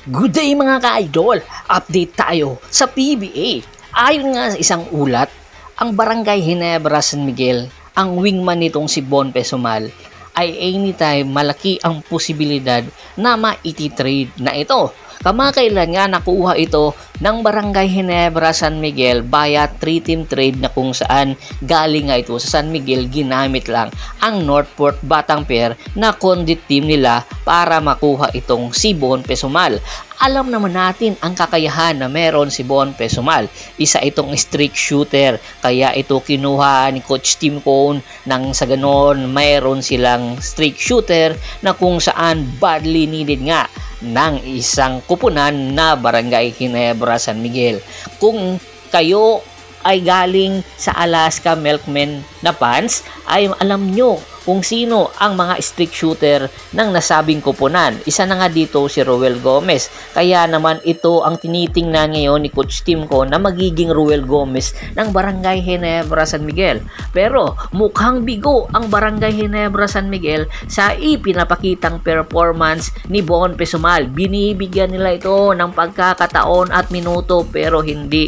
Good day mga ka-idol! Update tayo sa PBA. Ayon nga sa isang ulat, ang Barangay Ginebra San Miguel, ang wingman nitong si Bon Pesumal, ay anytime malaki ang posibilidad na maiti-trade na ito. Kamakailan nga nakuha ito ng Barangay Ginebra San Miguel via 3-team trade na kung saan galing nga ito sa San Miguel, ginamit lang ang Northport Batang Pier na condit team nila para makuha itong si Bon Pesumal. Alam naman natin ang kakayahan na meron si Bon Pesumal. Isa itong streak shooter, kaya ito kinuha ni Coach Tim Cone nang sa ganon mayroon silang streak shooter na kung saan badly needed nga ng isang kupunan na Barangay Ginebra San Miguel. Kung kayo ay galing sa Alaska Milkmen na fans, ay alam nyo kung sino ang mga streak shooter ng nasabing kupunan. Isa na nga dito si Ruel Gomez. Kaya naman ito ang tinitingnan ngayon ni Coach Tim ko na magiging Ruel Gomez ng Barangay Ginebra San Miguel. Pero mukhang bigo ang Barangay Ginebra San Miguel sa ipinapakitang performance ni Bon Pesumal. Binibigyan nila ito ng pagkakataon at minuto pero hindi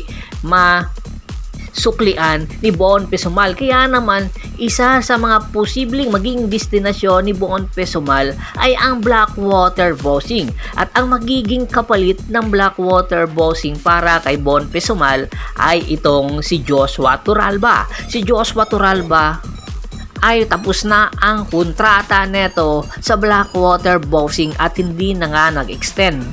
suklian ni Bon Pesumal. Kaya naman, isa sa mga posibleng maging destinasyon ni Bon Pesumal ay ang Blackwater Bossing. At ang magiging kapalit ng Blackwater Bossing para kay Bon Pesumal ay itong si Joshua Turalba. Si Joshua Turalba ay tapos na ang kontrata neto sa Blackwater Bossing at hindi na nga nag-extend.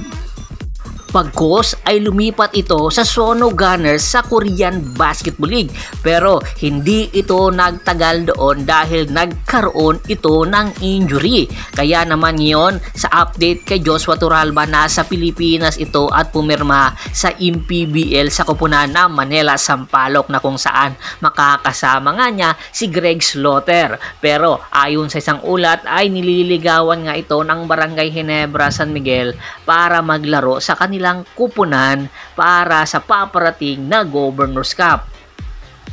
Pagkos ay lumipat ito sa Sono Gunners sa Korean Basketball League, pero hindi ito nagtagal doon dahil nagkaroon ito ng injury. Kaya naman ngayon sa update kay Joshua Turalba, nasa Pilipinas ito at pumirma sa MPBL sa koponan ng Manila Sampaloc na kung saan makakasama nga niya si Greg Slaughter. Pero ayon sa isang ulat ay nililigawan nga ito ng Barangay Ginebra San Miguel para maglaro sa kanilang kupunan para sa paparating na Governors Cup.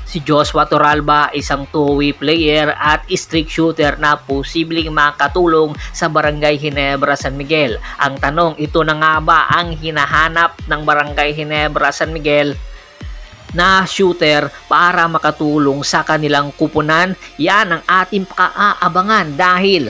Si Joshua Turalba, isang two-way player at streak shooter na posibleng makatulong sa Barangay Ginebra San Miguel. Ang tanong, ito na nga ba ang hinahanap ng Barangay Ginebra San Miguel na shooter para makatulong sa kanilang kupunan? Yan ang ating pakaabangan dahil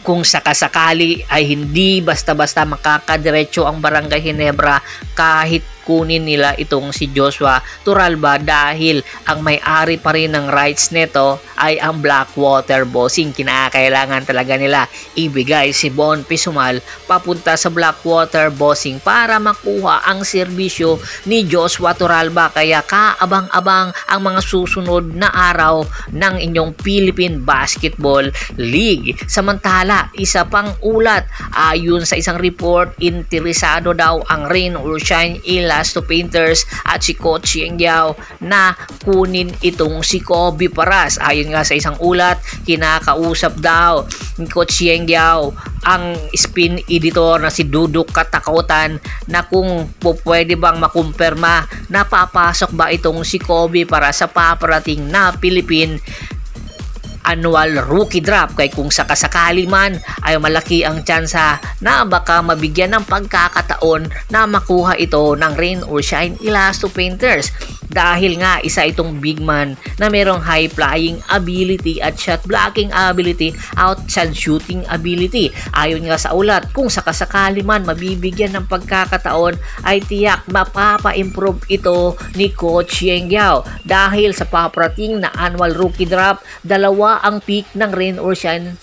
kung sakasakali ay hindi basta-basta makakadiretso ang Barangay Ginebra kahit kunin nila itong si Joshua Turalba dahil ang may-ari pa rin ng rights nito ay ang Blackwater Bossing. Kinakailangan talaga nila ibigay si Bon Pesumal papunta sa Blackwater Bossing para makuha ang serbisyo ni Joshua Turalba. Kaya kaabang-abang ang mga susunod na araw ng inyong Philippine Basketball League. Samantala, isa pang ulat, ayon sa isang report, interesado daw ang Rain or Shine Elasto Painters at si Coach Yeng Yao na kunin itong si Kobe Paras. Ayon nga sa isang ulat, kinakausap daw ni Coach Yeng Yao ang spin editor na si Duduk Katakotan na kung pwede bang makumpirma na papasok ba itong si Kobe para sa paparating na Philippine Annual Rookie Draft. Kay kung sakasakali man ay malaki ang tsansa na baka mabigyan ng pagkakataon na makuha ito ng Rain or Shine Elasto Painters dahil nga isa itong big man na merong high flying ability at shot blocking ability, outside shooting ability. Ayon nga sa ulat, kung sakasakali man mabibigyan ng pagkakataon ay tiyak mapapa-improve ito ni Coach Yeng Yao dahil sa paparating na Annual Rookie Draft, dalawa ang pick ng Rain or Shine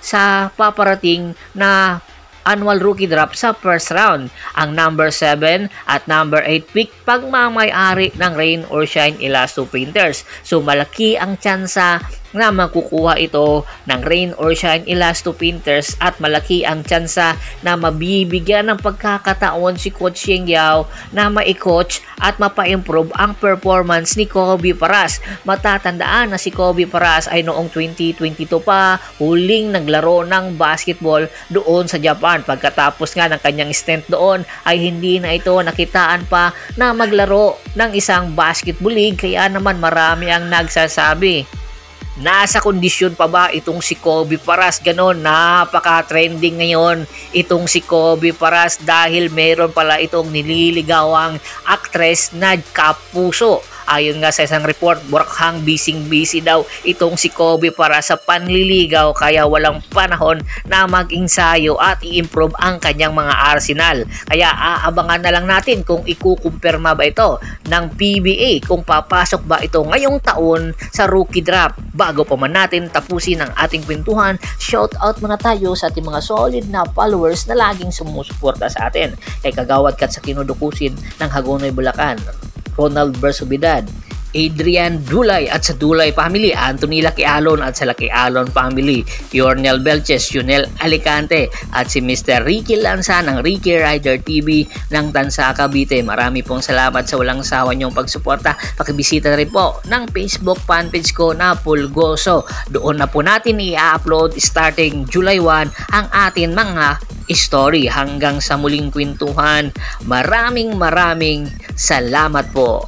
sa paparating na Annual Rookie Draft sa first round. Ang number 7 at number 8 pick pagmamay-ari ng Rain or Shine Elasto Painters. So malaki ang tsansa na makukuha ito ng Rain or Shine Elasto Painters at malaki ang tsansa na mabibigyan ng pagkakataon si Coach Yeng Yao na ma-coach at mapa-improve ang performance ni Kobe Paras. Matatandaan na si Kobe Paras ay noong 2022 pa huling naglaro ng basketball doon sa Japan. Pagkatapos nga ng kanyang stint doon ay hindi na ito nakitaan pa na maglaro ng isang basketball league, kaya naman marami ang nagsasabi Nasa kondisyon pa ba itong si Kobe Paras? Ganon, napaka-trending ngayon itong si Kobe Paras dahil meron pala itong nililigawang aktres na kapuso. Ayon nga sa isang report, burakhang busy daw itong si Kobe para sa panliligaw kaya walang panahon na mag-ensayo at i-improve ang kanyang mga arsenal. Kaya aabangan na lang natin kung ikukumpirma ba ito ng PBA kung papasok ba ito ngayong taon sa rookie draft. Bago pa man natin tapusin ang ating kwentuhan, shout out muna tayo sa ating mga solid na followers na laging sumusuporta sa atin. Kay Kagawad Kat sa Kinudukusin ng Hagonoy, Bulacan, Ronald Bersobidad, Adrian Dulay at sa Dulay Family, Anthony Laquialon at sa Laquialon Family, Yornel Belches, Junel Alicante at si Mr. Ricky Lanza ng Ricky Rider TV ng Tansa, Cavite. Marami pong salamat sa walang sawa niyong pagsuporta. Pakibisita rin po ng Facebook fanpage ko na Pulgoso. Doon na po natin i-upload starting July 1 ang atin mga story. Hanggang sa muling kwentuhan, maraming salamat po.